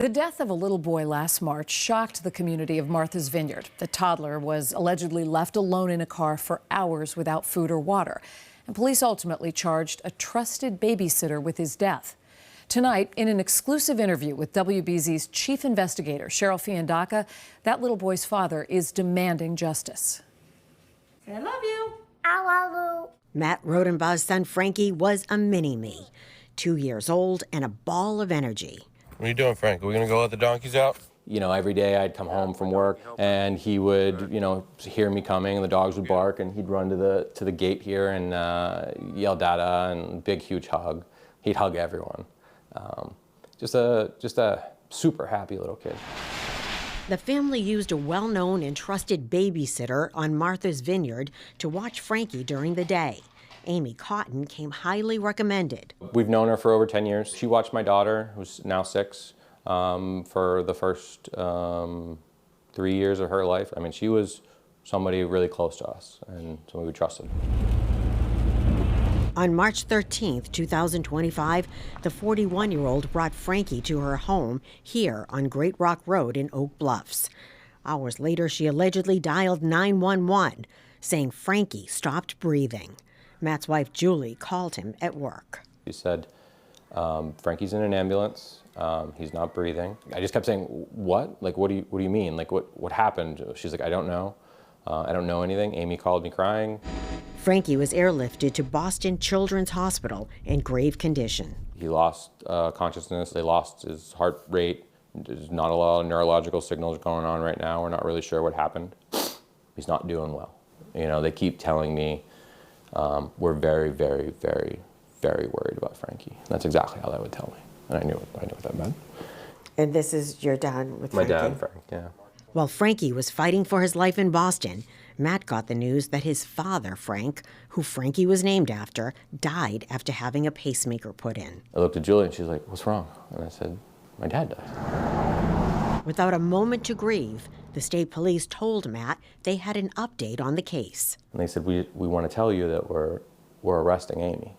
The death of a little boy last March shocked the community of Martha's Vineyard. The toddler was allegedly left alone in a car for hours without food or water. And police ultimately charged a trusted babysitter with his death. Tonight, in an exclusive interview with WBZ's chief investigator, Cheryl Fiandaca, that little boy's father is demanding justice. I love you. I love you. Matt Rodenbaugh's son Frankie was a mini-me, 2 years old and a ball of energy. What are you doing, Frank? Are we gonna go let the donkeys out? You know, every day I'd come home from work and he would, hear me coming and the dogs would bark and he'd run to the gate here and yell "Dada" and big huge hug. He'd hug everyone. Just a super happy little kid. The family used a well-known and trusted babysitter on Martha's Vineyard to watch Frankie during the day. Amy Cotton came highly recommended. We've known her for over 10 years. She watched my daughter, who's now 6, for the first 3 years of her life. I mean, she was somebody really close to us and somebody we trusted. On March 13th, 2025, the 41-year-old brought Frankie to her home here on Great Rock Road in Oak Bluffs. Hours later, she allegedly dialed 911, saying Frankie stopped breathing. Matt's wife, Julie, called him at work. She said, Frankie's in an ambulance, he's not breathing. I just kept saying, what? Like, what do you mean? Like, what happened? She's like, I don't know. I don't know anything. Amy called me crying. Frankie was airlifted to Boston Children's Hospital in grave condition. He lost consciousness. They lost his heart rate. There's not a lot of neurological signals going on right now. We're not really sure what happened. He's not doing well. You know, they keep telling me we're very, very, very, very worried about Frankie. That's exactly how they would tell me. And I knew what that meant. And this is your dad with Frankie? My dad, Frank, yeah. While Frankie was fighting for his life in Boston, Matt got the news that his father, Frank, who Frankie was named after, died after having a pacemaker put in. I looked at Julie and she's like, what's wrong? And I said, my dad died. Without a moment to grieve, the state police told Matt they had an update on the case. And they said, we want to tell you that we're arresting Amy.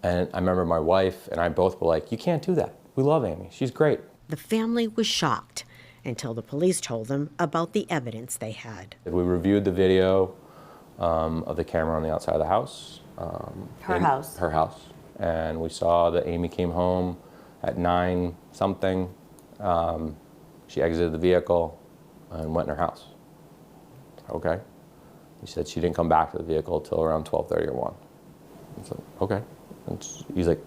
And I remember my wife and I both were like, you can't do that. We love Amy. She's great. The family was shocked until the police told them about the evidence they had. We reviewed the video of the camera on the outside of the house. Her house. Her house. And we saw that Amy came home at 9-something. She exited the vehicle and went in her house. Okay. He said she didn't come back to the vehicle until around 12:30 or 1. I said, okay. And he's like,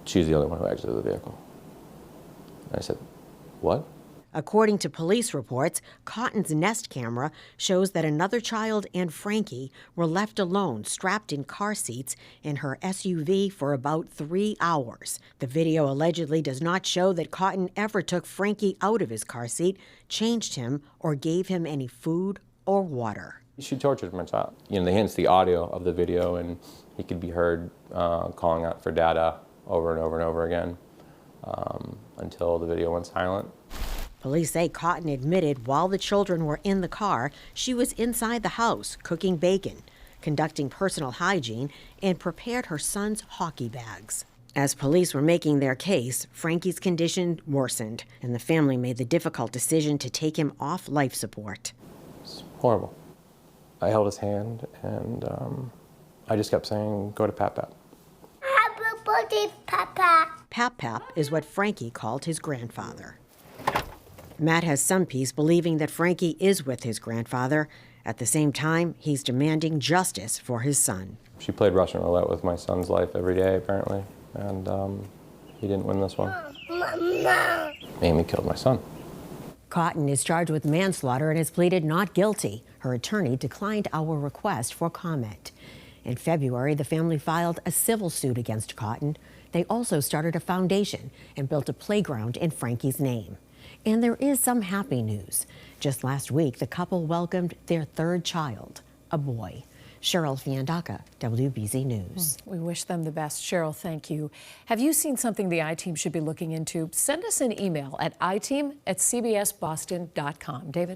she's the only one who exited the vehicle. And I said, what? According to police reports, Cotton's Nest camera shows that another child and Frankie were left alone, strapped in car seats in her SUV for about 3 hours. The video allegedly does not show that Cotton ever took Frankie out of his car seat, changed him, or gave him any food or water. She tortured my child. You know, they hence the audio of the video, and he could be heard calling out for Dada over and over and over again until the video went silent. Police say Cotton admitted while the children were in the car, she was inside the house cooking bacon, conducting personal hygiene, and prepared her son's hockey bags. As police were making their case, Frankie's condition worsened, and the family made the difficult decision to take him off life support. It's horrible. I held his hand, and I just kept saying, go to Pap-Pap. Happy birthday, Papa. Pap-Pap is what Frankie called his grandfather. Matt has some peace believing that Frankie is with his grandfather. At the same time, he's demanding justice for his son. She played Russian roulette with my son's life every day, apparently, and he didn't win this one. Mama. Amy killed my son. Cotton is charged with manslaughter and has pleaded not guilty. Her attorney declined our request for comment. In February, the family filed a civil suit against Cotton. They also started a foundation and built a playground in Frankie's name. And there is some happy news. Just last week, the couple welcomed their third child, a boy. Cheryl Fiandaca, WBZ News. We wish them the best. Cheryl, thank you. Have you seen something the I-Team should be looking into? Send us an email at iteam@cbsboston.com. David?